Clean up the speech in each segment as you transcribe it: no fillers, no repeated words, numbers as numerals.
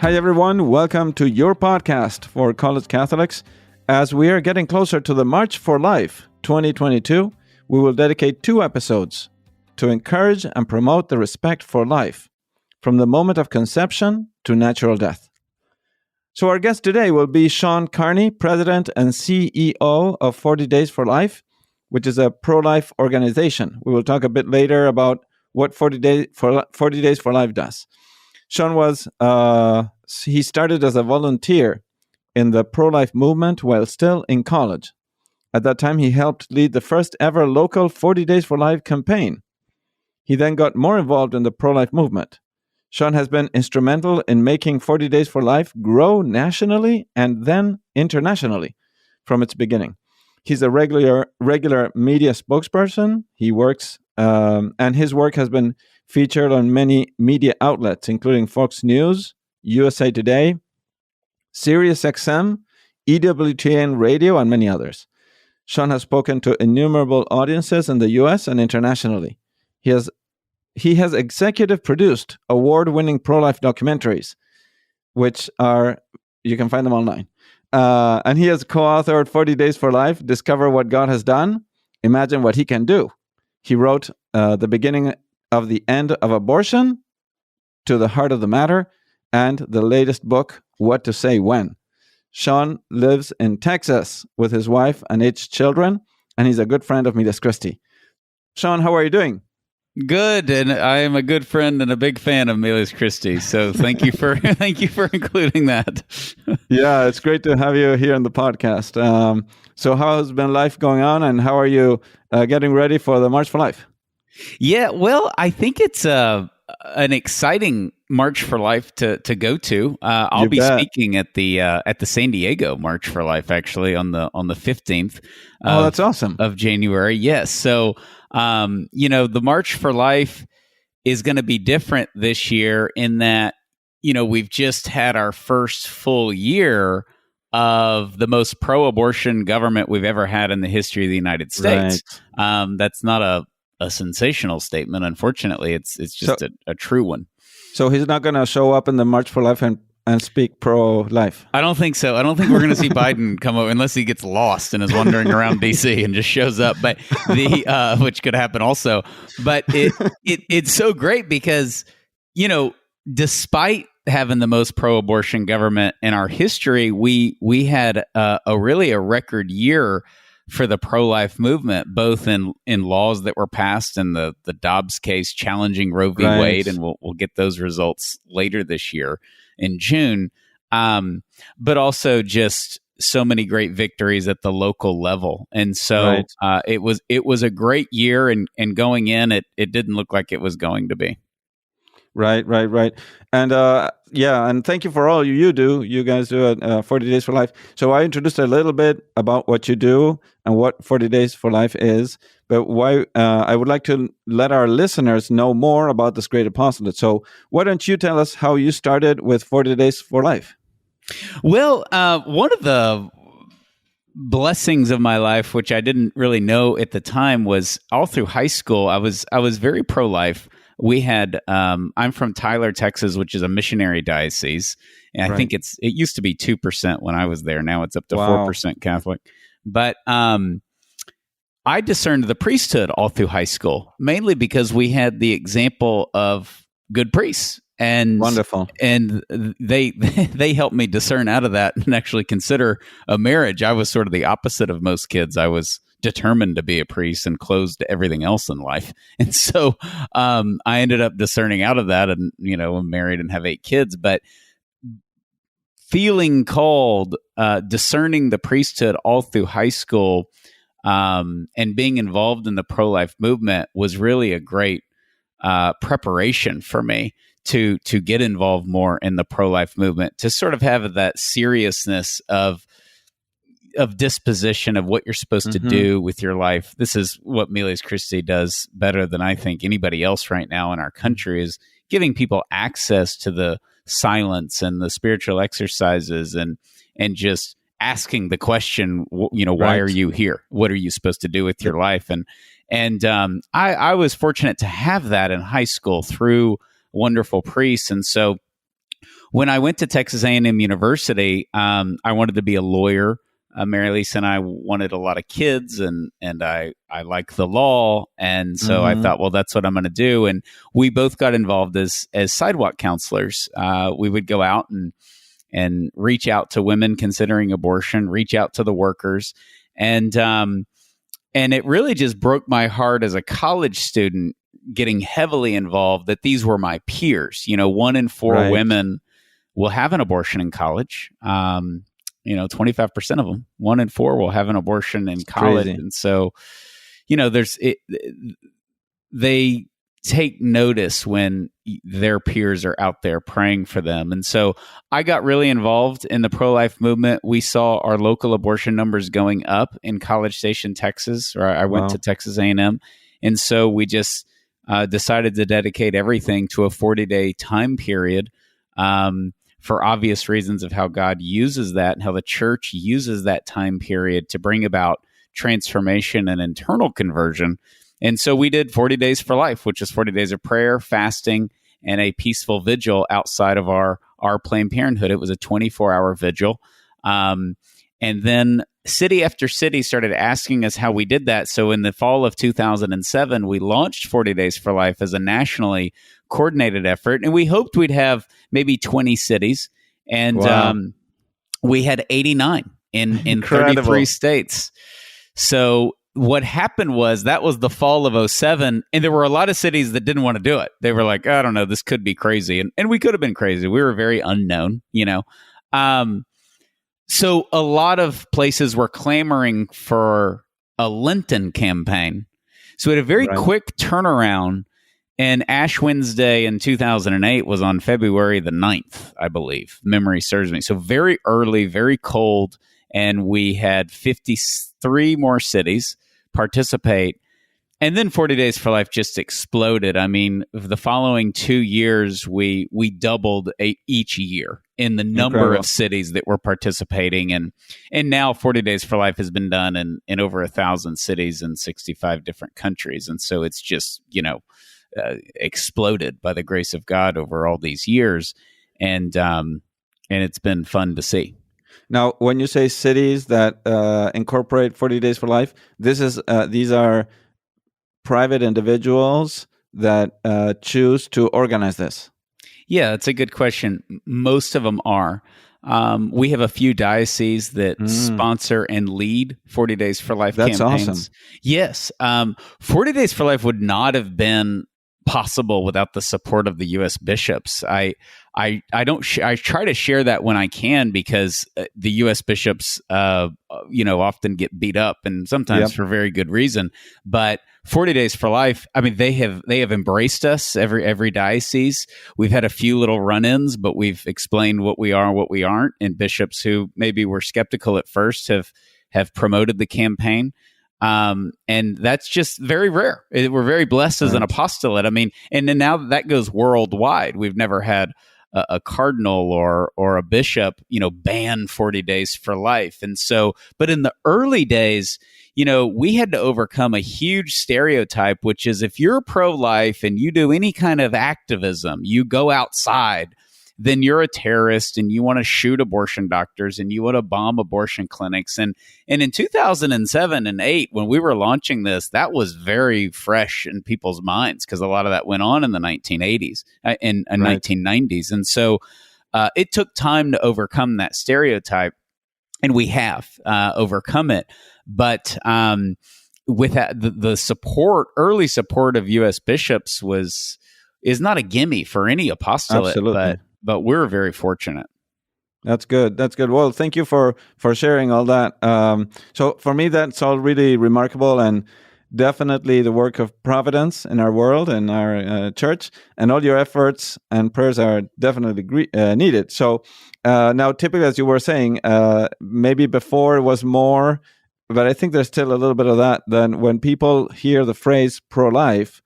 Hi, everyone. Welcome to your podcast for college Catholics. As we are getting closer to the March for Life 2022, we will dedicate 2 episodes to encourage and promote the respect for life from the moment of conception to natural death. So our guest today will be Shawn Carney, President and CEO of 40 Days for Life, which is a pro-life organization. We will talk a bit later about what 40 Days for Life does. Shawn he started as a volunteer in the pro-life movement while still in college. At that time, he helped lead the first ever local 40 Days for Life campaign. He then got more involved in the pro-life movement. Shawn has been instrumental in making 40 Days for Life grow nationally and then internationally from its beginning. He's a regular media spokesperson. He works, and his work has been featured on many media outlets, including Fox News, USA Today, Sirius XM, EWTN Radio, and many others. Shawn has spoken to innumerable audiences in the US and internationally. He has executive produced award-winning pro-life documentaries, which you can find them online. And he has co-authored 40 Days for Life, Discover What God Has Done, Imagine What He Can Do. He wrote The Beginning of the End of Abortion, To the Heart of the Matter, and the latest book, What to Say When. Shawn lives in Texas with his wife and 8 children, and he's a good friend of Miles Christi. Shawn, how are you doing? Good, and I am a good friend and a big fan of Miles Christi. So thank you for including that. Yeah, it's great to have you here on the podcast. So how has been life going on, and how are you getting ready for the March for Life? Yeah, well, I think it's an exciting March for Life to go to. I'll be speaking at the San Diego March for Life actually on the 15th. That's awesome. Of January. Yes. So the March for Life is going to be different this year in that we've just had our first full year of the most pro-abortion government we've ever had in the history of the United States. Right. That's not a sensational statement. Unfortunately, it's just a true one. So he's not going to show up in the March for Life and speak pro-life? I don't think so. I don't think we're going to see Biden come over unless he gets lost and is wandering around D.C. and just shows up. But which could happen also. But it's so great because, despite having the most pro-abortion government in our history, we had a record year for the pro-life movement, both in laws that were passed and the Dobbs case challenging Roe v. Wade, and we'll get those results later this year in June, but also just so many great victories at the local level. And so it was a great year, and going in, it didn't look like it was going to be. Right. And and thank you for all you do. You guys do at 40 Days for Life. So I introduced a little bit about what you do and what 40 Days for Life is, but why I would like to let our listeners know more about this great apostolate. So why don't you tell us how you started with 40 Days for Life? Well, one of the blessings of my life, which I didn't really know at the time, was all through high school, I was very pro-life. We had, I'm from Tyler, Texas, which is a missionary diocese. And I think it used to be 2% when I was there. Now it's up to 4% Catholic. But I discerned the priesthood all through high school, mainly because we had the example of good priests. And wonderful. And they helped me discern out of that and actually consider a marriage. I was sort of the opposite of most kids. I was determined to be a priest and closed to everything else in life. And so I ended up discerning out of that, and I'm married and have 8 kids, but feeling called, discerning the priesthood all through high school, and being involved in the pro-life movement was really a great preparation for me to get involved more in the pro-life movement, to sort of have that seriousness of disposition of what you're supposed to do with your life. This is what Miles Christi does better than I think anybody else right now in our country, is giving people access to the silence and the spiritual exercises, and just asking the question, why are you here? What are you supposed to do with your life? And I was fortunate to have that in high school through wonderful priests. And so when I went to Texas A&M University, I wanted to be a lawyer. Mary Lisa and I wanted a lot of kids, and I like the law. And so I thought, well, that's what I'm going to do. And we both got involved as sidewalk counselors. We would go out and reach out to women considering abortion, reach out to the workers. And it really just broke my heart as a college student getting heavily involved that these were my peers. 1 in 4 women will have an abortion in college. 25% of them, 1 in 4 will have an abortion in college. Crazy. And so, they take notice when their peers are out there praying for them. And so I got really involved in the pro-life movement. We saw our local abortion numbers going up in College Station, Texas, or I went to Texas A&M. And so we just decided to dedicate everything to a 40-day time period, for obvious reasons of how God uses that and how the church uses that time period to bring about transformation and internal conversion. And so we did 40 Days for Life, which is 40 days of prayer, fasting, and a peaceful vigil outside of our Planned Parenthood. It was a 24-hour vigil. And then city after city started asking us how we did that. So in the fall of 2007, we launched 40 Days for Life as a nationally coordinated effort. And we hoped we'd have maybe 20 cities. And we had 89 in 33 states. So what happened was that was the fall of 07. And there were a lot of cities that didn't want to do it. They were like, I don't know, this could be crazy. And we could have been crazy. We were very unknown, So a lot of places were clamoring for a Lenten campaign. So we had a very quick turnaround, and Ash Wednesday in 2008 was on February the 9th, I believe. Memory serves me. So very early, very cold, and we had 53 more cities participate. And then 40 Days for Life just exploded. I mean, the following 2 years, we doubled each year in the number of cities that were participating. And now 40 Days for Life has been done in over 1,000 cities in 65 different countries. And so it's just, exploded by the grace of God over all these years. And it's been fun to see. Now, when you say cities that incorporate 40 Days for Life, these are private individuals that choose to organize this? Yeah, that's a good question. Most of them are. We have a few dioceses that sponsor and lead 40 Days for Life campaigns. That's awesome. Yes. 40 Days for Life would not have been possible without the support of the U.S. bishops. I try to share that when I can, because the U.S. bishops, often get beat up, and sometimes for very good reason. But 40 Days for Life, I mean, they have embraced us, every diocese. We've had a few little run-ins, but we've explained what we are and what we aren't. And bishops who maybe were skeptical at first have promoted the campaign. And that's just very rare. We're very blessed as an apostolate. I mean, and then now that goes worldwide. We've never had a cardinal or a bishop, ban 40 Days for Life. And so, but in the early days, we had to overcome a huge stereotype, which is if you're pro-life and you do any kind of activism, you go outside, then you're a terrorist and you want to shoot abortion doctors and you want to bomb abortion clinics. And in 2007 and 8, when we were launching this, that was very fresh in people's minds, because a lot of that went on in the 1980s and 1990s. And so it took time to overcome that stereotype, and we have overcome it. But with that, the early support of U.S. bishops is not a gimme for any apostolate. Absolutely. But we're very fortunate. That's good. That's good. Well, thank you for sharing all that. So for me, that's all really remarkable, and definitely the work of providence in our world and our church, and all your efforts and prayers are definitely needed. So now, typically, as you were saying, maybe before it was more, but I think there's still a little bit of that. Then when people hear the phrase pro-life,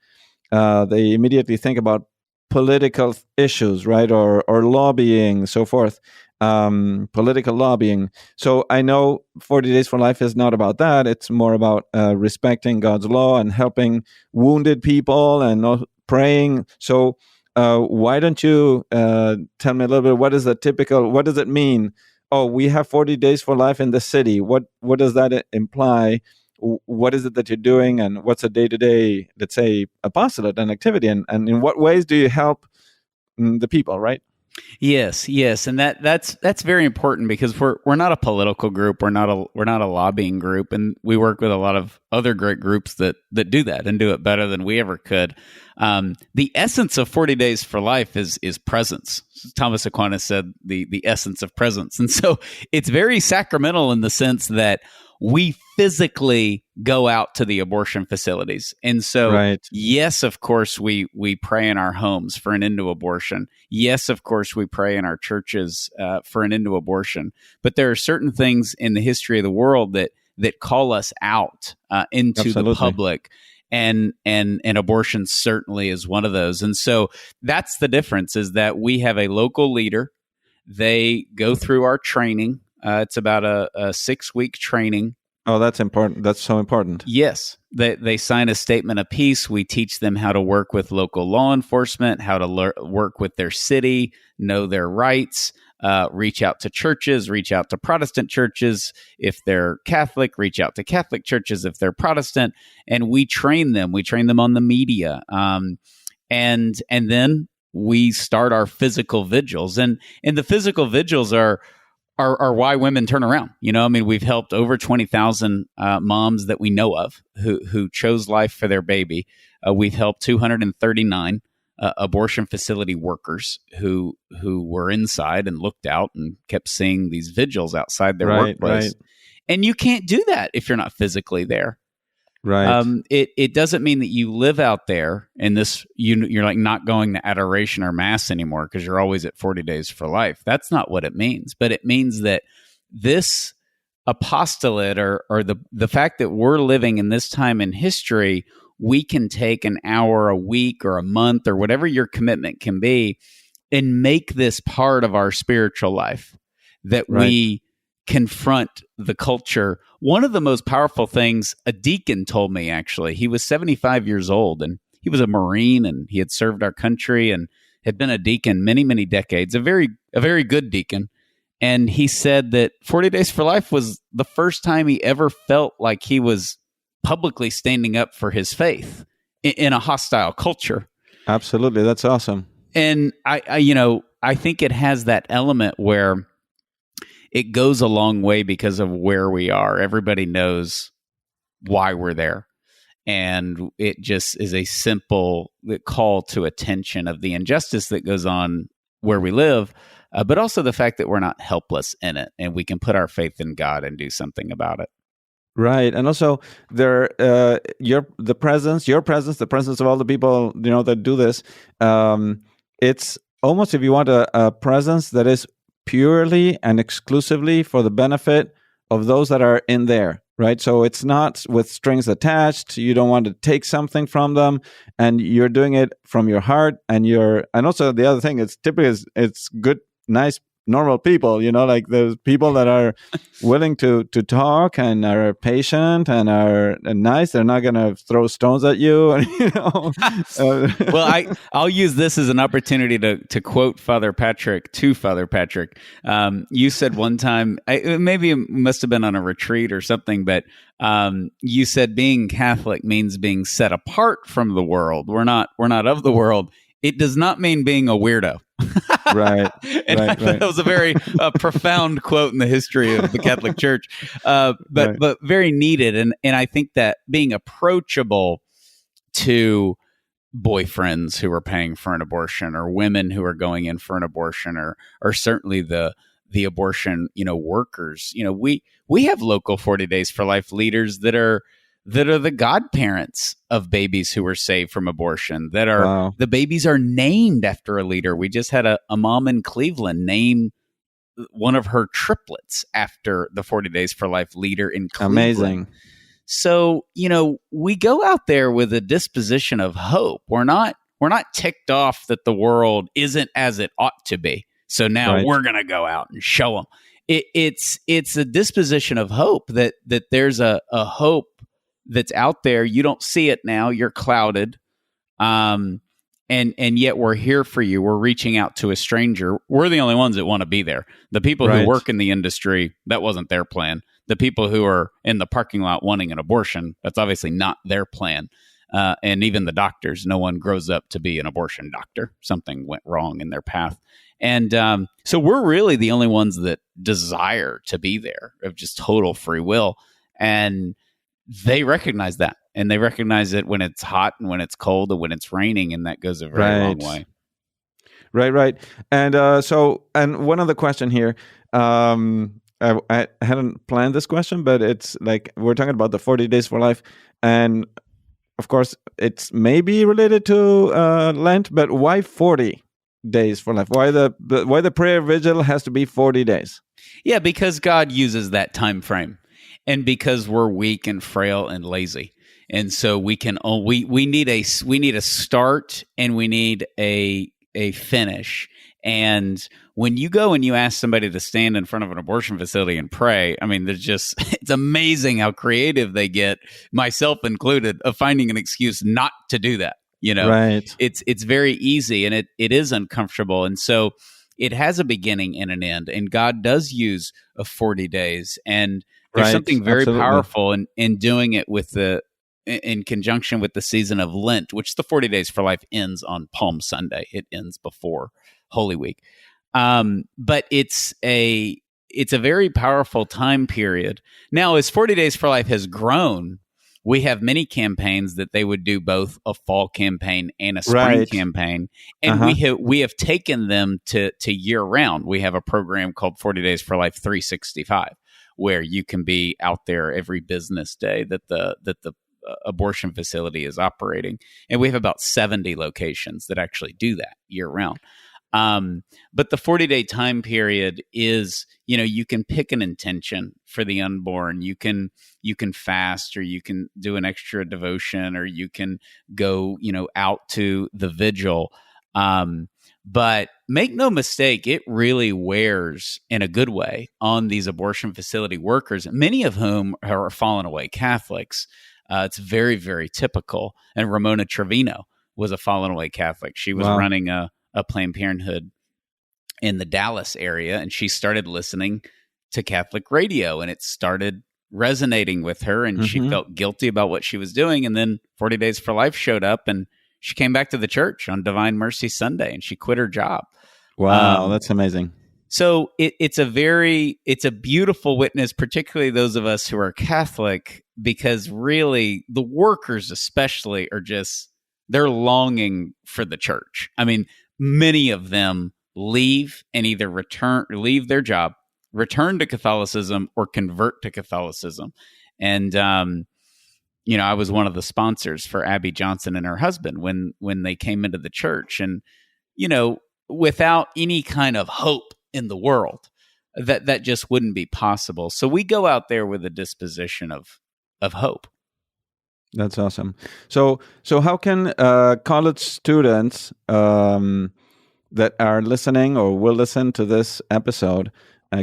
they immediately think about political issues, right? Or lobbying, so forth, political lobbying. So I know 40 Days for Life is not about that. It's more about respecting God's law and helping wounded people and praying. So why don't you tell me a little bit, what does it mean? Oh, we have 40 days for life in the city. What does that imply? What is it that you're doing, and what's a day-to-day, let's say, apostolate and activity, and in what ways do you help the people, right? Yes, and that's very important, because we're not a political group, we're not a lobbying group, and we work with a lot of other great groups that do that and do it better than we ever could. The essence of 40 Days for Life is presence. Thomas Aquinas said the essence of presence, and so it's very sacramental in the sense that we physically go out to the abortion facilities. And so, yes, of course, we pray in our homes for an end to abortion. Yes, of course, we pray in our churches for an end to abortion. But there are certain things in the history of the world that call us out into the public. And abortion certainly is one of those. And so that's the difference, is that we have a local leader. They go through our training. It's about a 6-week training. Oh, that's important. That's so important. Yes. They sign a statement of peace. We teach them how to work with local law enforcement, how to work with their city, know their rights, reach out to churches, reach out to Protestant churches. If they're Catholic, reach out to Catholic churches if they're Protestant. And we train them. We train them on the media. And then we start our physical vigils. And the physical vigils are why women turn around. We've helped over 20,000 moms that we know of who chose life for their baby. We've helped 239 abortion facility workers who were inside and looked out and kept seeing these vigils outside their workplace. Right. And you can't do that if you're not physically there. Right. It doesn't mean that you live out there and you're like not going to adoration or mass anymore because you're always at 40 Days for Life. That's not what it means. But it means that this apostolate or the fact that we're living in this time in history, we can take an hour a week or a month or whatever your commitment can be and make this part of our spiritual life, that we confront the culture. One of the most powerful things a deacon told me, actually, he was 75 years old and he was a Marine and he had served our country and had been a deacon many, many decades, a very good deacon. And he said that 40 Days for Life was the first time he ever felt like he was publicly standing up for his faith in a hostile culture. Absolutely. That's awesome. And I think it has that element where it goes a long way because of where we are. Everybody knows why we're there. And it just is a simple call to attention of the injustice that goes on where we live, but also the fact that we're not helpless in it and we can put our faith in God and do something about it. Right. And also the presence of all the people, that do this. It's almost, if you want, a presence that is purely and exclusively for the benefit of those that are in there, right? So it's not with strings attached. You don't want to take something from them, and you're doing it from your heart. And also the other thing, it's typically it's good, nice, normal people, like those people that are willing to talk and are patient and are nice. They're not going to throw stones at you. Well, I'll use this as an opportunity to quote Father Patrick. You said one time, maybe it must have been on a retreat or something, but you said being Catholic means being set apart from the world. We're not of the world. It does not mean being a weirdo. Right. And I thought that was a very profound quote in the history of the Catholic Church, but very needed. And I think that being approachable to boyfriends who are paying for an abortion, or women who are going in for an abortion, or certainly the abortion, workers, we have local 40 Days for Life leaders that are the godparents of babies who were saved from abortion, the babies are named after a leader. We just had a mom in Cleveland name one of her triplets after the 40 Days for Life leader in Cleveland. Amazing. So, we go out there with a disposition of hope. We're not ticked off that the world isn't as it ought to be. So now we're going to go out and show them. It's a disposition of hope that there's a hope that's out there. You don't see it now. You're clouded. And and yet we're here for you. We're reaching out to a stranger. We're the only ones that want to be there. The people who work in the industry, that wasn't their plan. The people who are in the parking lot wanting an abortion, that's obviously not their plan. And even the doctors, no one grows up to be an abortion doctor. Something went wrong in their path. And so we're really the only ones that desire to be there of just total free will. And they recognize that. And they recognize it when it's hot and when it's cold and when it's raining. And that goes a very long way. Right. And and one other question here. I hadn't planned this question, but it's like we're talking about the 40 days for life. And of course, it's maybe related to Lent, but why 40 days for life? Why the prayer vigil has to be 40 days? Yeah, because God uses that time frame, and because we're weak and frail and lazy, and so we need a start and we need a finish. And when you go and you ask somebody to stand in front of an abortion facility and pray, I mean, it's amazing how creative they get, myself included, of finding an excuse not to do that. Right. It's very easy, and it is uncomfortable. And so it has a beginning and an end, and God does use 40 days. And there's something very powerful in doing it in conjunction with the season of Lent, which the 40 days for life ends on Palm Sunday. It ends before Holy Week. But it's a very powerful time period. Now, as 40 days for life has grown, we have many campaigns that they would do both a fall campaign and a spring campaign. And we have taken them to year round. We have a program called 40 Days for Life 365, where you can be out there every business day that the abortion facility is operating. And we have about 70 locations that actually do that year round. But the 40-day time period is, you can pick an intention for the unborn. You can fast, or you can do an extra devotion, or you can go, out to the vigil. But make no mistake, it really wears in a good way on these abortion facility workers, many of whom are fallen away Catholics. It's very, very typical. And Ramona Trevino was a fallen away Catholic. She was running a Planned Parenthood in the Dallas area, and she started listening to Catholic radio, and it started resonating with her, and she felt guilty about what she was doing. And then 40 Days for Life showed up, and she came back to the church on Divine Mercy Sunday, and she quit her job. Wow, that's amazing. So it's a beautiful witness, particularly those of us who are Catholic, because really the workers especially they're longing for the church. I mean, many of them leave and either leave their job, return to Catholicism, or convert to Catholicism. And, I was one of the sponsors for Abby Johnson and her husband when they came into the church. And, without any kind of hope in the world, that just wouldn't be possible. So we go out there with a disposition of hope. That's awesome. So how can college students that are listening or will listen to this episode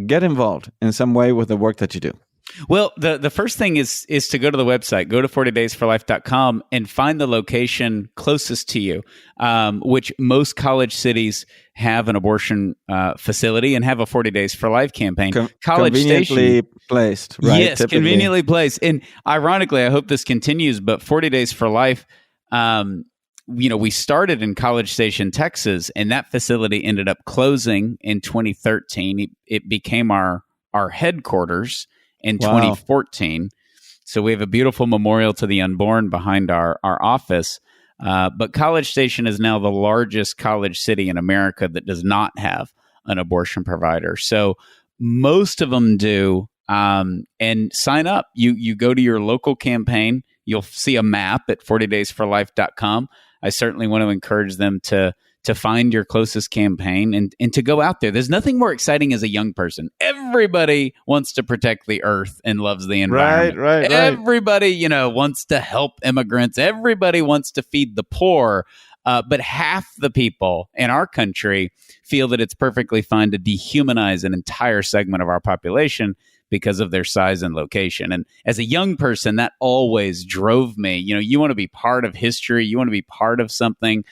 get involved in some way with the work that you do? Well, the first thing is to go to the website, go to 40daysforlife.com and find the location closest to you, which most college cities have an abortion facility and have a 40 Days for Life campaign. College conveniently Station, placed, right? Yes, typically. Conveniently placed. And ironically, I hope this continues, but 40 Days for Life, we started in College Station, Texas, and that facility ended up closing in 2013. It became our headquarters in 2014. So we have a beautiful memorial to the unborn behind our office. But College Station is now the largest college city in America that does not have an abortion provider. So most of them do. And sign up. You go to your local campaign. You'll see a map at 40daysforlife.com. I certainly want to encourage them to find your closest campaign and to go out there. There's nothing more exciting as a young person. Everybody wants to protect the earth and loves the environment. Right. Everybody, wants to help immigrants. Everybody wants to feed the poor. But half the people in our country feel that it's perfectly fine to dehumanize an entire segment of our population because of their size and location. And as a young person, that always drove me. You want to be part of history. You want to be part of something.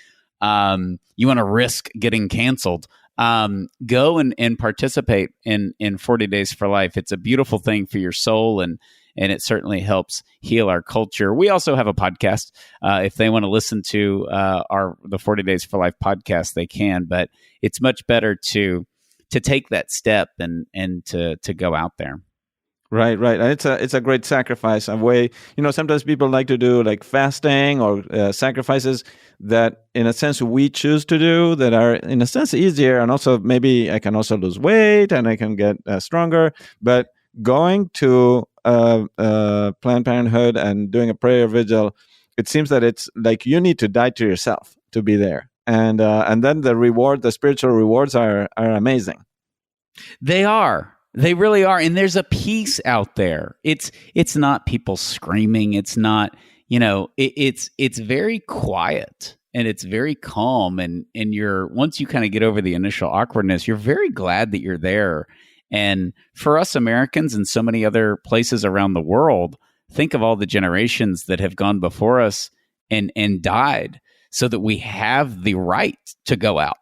you want to risk getting canceled, go and participate in 40 Days for Life. It's a beautiful thing for your soul, and it certainly helps heal our culture. We also have a podcast. If they want to listen to the 40 Days for Life podcast, they can. But it's much better to take that step and to go out there. Right. It's a great sacrifice. A way, sometimes people like to do like fasting or sacrifices that, in a sense, we choose to do that are, in a sense, easier. And also, maybe I can also lose weight and I can get stronger. But going to Planned Parenthood and doing a prayer vigil, it seems that it's like you need to die to yourself to be there. And then the spiritual rewards are amazing. They are. They really are. And there's a peace out there. It's not people screaming. It's not, it's very quiet and it's very calm. And once you kind of get over the initial awkwardness, you're very glad that you're there. And for us Americans and so many other places around the world, think of all the generations that have gone before us and died so that we have the right to go out.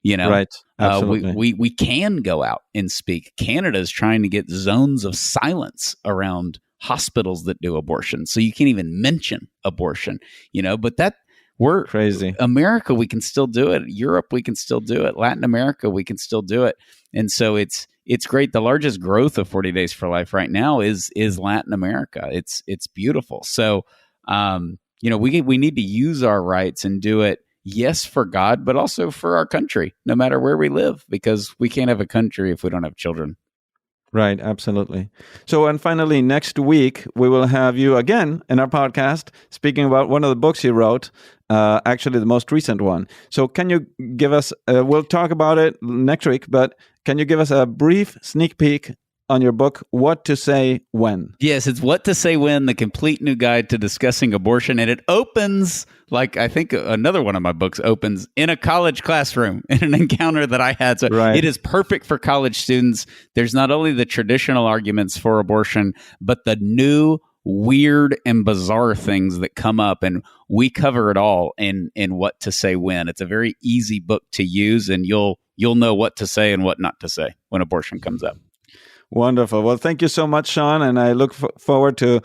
Right. Absolutely. We can go out and speak. Canada is trying to get zones of silence around hospitals that do abortion. So you can't even mention abortion, but we're crazy. America, we can still do it. Europe, we can still do it. Latin America, we can still do it. And so it's great. The largest growth of 40 Days for Life right now is Latin America. It's beautiful. So, we need to use our rights and do it. Yes, for God, but also for our country, no matter where we live, because we can't have a country if we don't have children. Right, absolutely. So, and finally, next week, we will have you again in our podcast speaking about one of the books you wrote, actually the most recent one. So can you give us, we'll talk about it next week, but can you give us a brief sneak peek on your book, What to Say When? Yes, it's What to Say When, the complete new guide to discussing abortion. And it opens, like I think another one of my books opens, in a college classroom, in an encounter that I had. So It is perfect for college students. There's not only the traditional arguments for abortion, but the new, weird, and bizarre things that come up. And we cover it all in What to Say When. It's a very easy book to use, and you'll know what to say and what not to say when abortion comes up. Wonderful. Well, thank you so much, Shawn, and I look forward to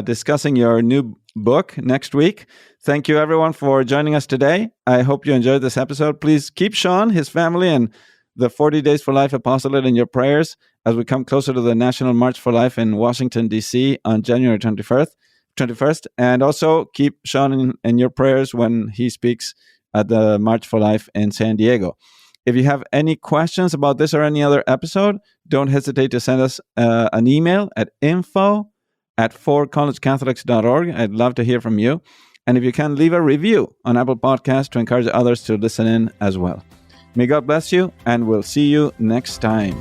discussing your new book next week. Thank you, everyone, for joining us today. I hope you enjoyed this episode. Please keep Shawn, his family, and the 40 Days for Life apostolate in your prayers as we come closer to the National March for Life in Washington, D.C. on January 21st. And also keep Shawn in your prayers when he speaks at the March for Life in San Diego. If you have any questions about this or any other episode, don't hesitate to send us an email at info@forcollegecatholics.org. I'd love to hear from you. And if you can, leave a review on Apple Podcasts to encourage others to listen in as well. May God bless you, and we'll see you next time.